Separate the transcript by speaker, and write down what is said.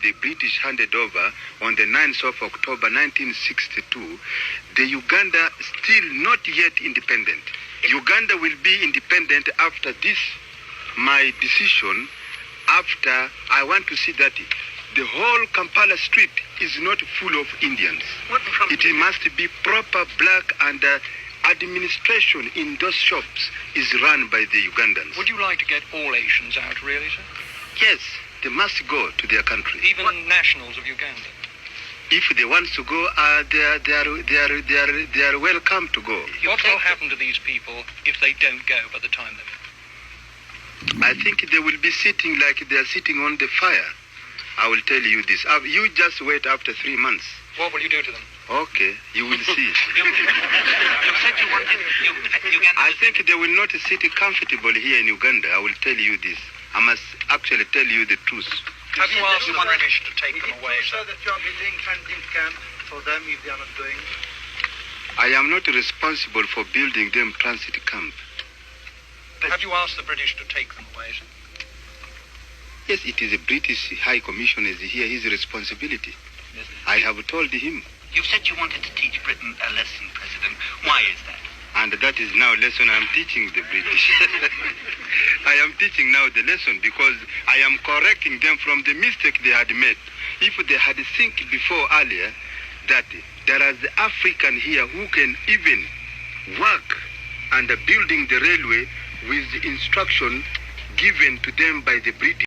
Speaker 1: the British handed over on the 9th of October 1962, the Uganda still not yet independent. Uganda will be independent after this, my decision, after I want to see that the whole Kampala street is not full of Indians. It must be proper black, and administration in those shops is run by the Ugandans.
Speaker 2: Would you like to get all Asians out, really, sir?
Speaker 1: Yes, they must go to their country.
Speaker 2: Even nationals of Uganda?
Speaker 1: If they want to go, they are welcome to go.
Speaker 2: What will happen to these people if they don't go by the time they're...
Speaker 1: I think they will be sitting like they are sitting on the fire. I will tell you this. You just wait after 3 months.
Speaker 2: What will you do to them?
Speaker 1: Okay, you will see.
Speaker 3: You said you wanted Uganda.
Speaker 1: I think they will not sit comfortable here in Uganda. I will tell you this. I must actually tell you the truth.
Speaker 2: Have you asked the British to take them away, sir?
Speaker 4: That you are building hunting camp for them if they are not going?
Speaker 1: I am not responsible for building them transit camp.
Speaker 2: Have you asked the British to take them away, sir?
Speaker 1: Yes, it is a British High Commissioner is here, his responsibility.
Speaker 3: Yes.
Speaker 1: I have told him.
Speaker 3: You said you wanted to teach Britain a lesson, President. Why is that?
Speaker 1: And that is now lesson I am teaching the British. I am teaching now the lesson because I am correcting them from the mistake they had made. If they had think before earlier that there is the African here who can even work and building the railway with the instruction given to them by the British.